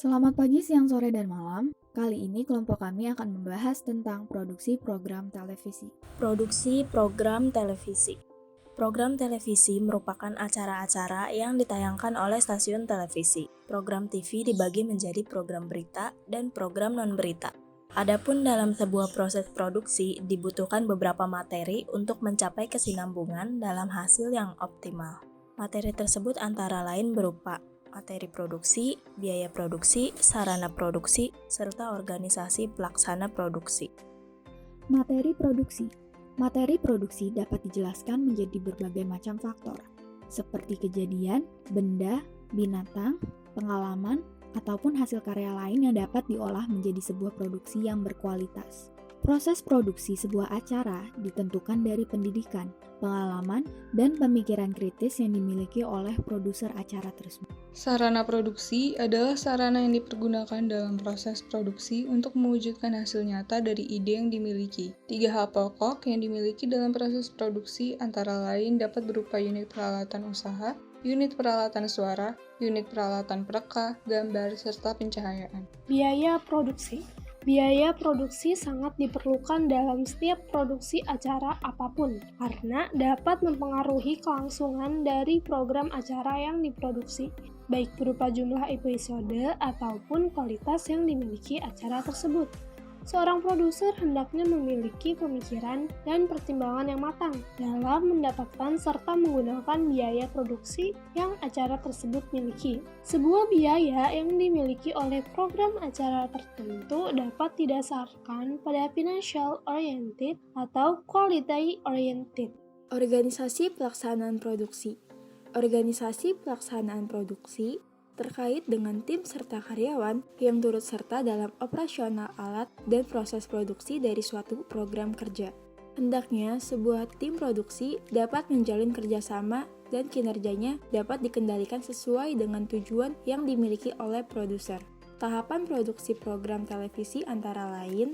Selamat pagi, siang, sore, dan malam. Kali ini kelompok kami akan membahas tentang produksi program televisi. Produksi program televisi. Program televisi merupakan acara-acara yang ditayangkan oleh stasiun televisi. Program TV dibagi menjadi program berita dan program non-berita. Adapun dalam sebuah proses produksi dibutuhkan beberapa materi untuk mencapai kesinambungan dalam hasil yang optimal. Materi tersebut antara lain berupa materi produksi, biaya produksi, sarana produksi, serta organisasi pelaksana produksi. Materi produksi. Materi produksi dapat dijelaskan menjadi berbagai macam faktor, seperti kejadian, benda, binatang, pengalaman, ataupun hasil karya lain yang dapat diolah menjadi sebuah produksi yang berkualitas. Proses produksi sebuah acara ditentukan dari pendidikan, pengalaman, dan pemikiran kritis yang dimiliki oleh produser acara tersebut. Sarana produksi adalah sarana yang dipergunakan dalam proses produksi untuk mewujudkan hasil nyata dari ide yang dimiliki. 3 hal pokok yang dimiliki dalam proses produksi antara lain dapat berupa unit peralatan usaha, unit peralatan suara, unit peralatan pereka, gambar, serta pencahayaan. Biaya produksi. Biaya produksi sangat diperlukan dalam setiap produksi acara apapun, karena dapat mempengaruhi kelangsungan dari program acara yang diproduksi, baik berupa jumlah episode ataupun kualitas yang dimiliki acara tersebut. Seorang produser hendaknya memiliki pemikiran dan pertimbangan yang matang dalam mendapatkan serta menggunakan biaya produksi yang acara tersebut miliki. Sebuah biaya yang dimiliki oleh program acara tertentu dapat didasarkan pada financial oriented atau quality oriented. Organisasi pelaksanaan produksi. Organisasi pelaksanaan produksi terkait dengan tim serta karyawan yang turut serta dalam operasional alat dan proses produksi dari suatu program kerja. Hendaknya sebuah tim produksi dapat menjalin kerjasama dan kinerjanya dapat dikendalikan sesuai dengan tujuan yang dimiliki oleh produser. Tahapan produksi program televisi antara lain: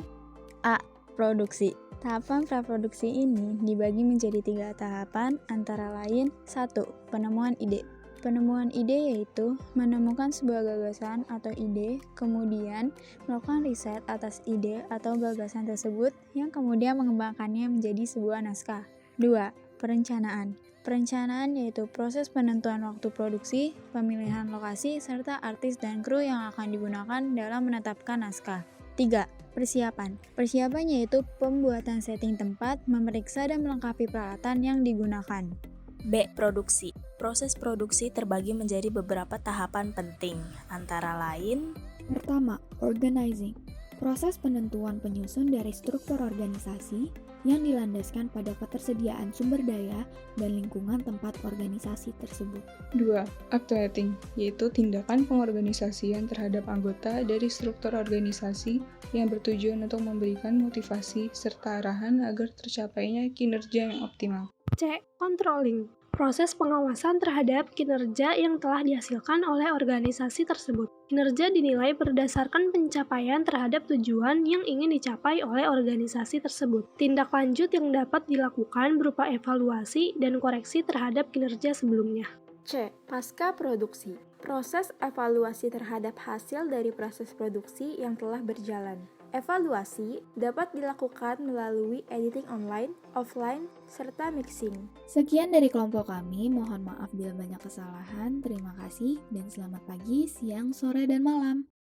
A. Produksi. Tahapan praproduksi ini dibagi menjadi 3 tahapan antara lain: 1. Penemuan ide. Penemuan ide yaitu menemukan sebuah gagasan atau ide, kemudian melakukan riset atas ide atau gagasan tersebut yang kemudian mengembangkannya menjadi sebuah naskah. 2. Perencanaan. Perencanaan yaitu proses penentuan waktu produksi, pemilihan lokasi, serta artis dan kru yang akan digunakan dalam menetapkan naskah. 3. Persiapan. Persiapan yaitu pembuatan setting tempat, memeriksa dan melengkapi peralatan yang digunakan. B. Produksi. Proses produksi terbagi menjadi beberapa tahapan penting, antara lain: Pertama, organizing. Proses penentuan penyusun dari struktur organisasi yang dilandaskan pada ketersediaan sumber daya dan lingkungan tempat organisasi tersebut. 2. Actuating, yaitu tindakan pengorganisasian terhadap anggota dari struktur organisasi yang bertujuan untuk memberikan motivasi serta arahan agar tercapainya kinerja yang optimal. C. Controlling. Proses pengawasan terhadap kinerja yang telah dihasilkan oleh organisasi tersebut. Kinerja dinilai berdasarkan pencapaian terhadap tujuan yang ingin dicapai oleh organisasi tersebut. Tindak lanjut yang dapat dilakukan berupa evaluasi dan koreksi terhadap kinerja sebelumnya. C. Pasca produksi. Proses evaluasi terhadap hasil dari proses produksi yang telah berjalan. Evaluasi dapat dilakukan melalui editing online, offline, serta mixing. Sekian dari kelompok kami, mohon maaf bila banyak kesalahan. Terima kasih dan selamat pagi, siang, sore, dan malam.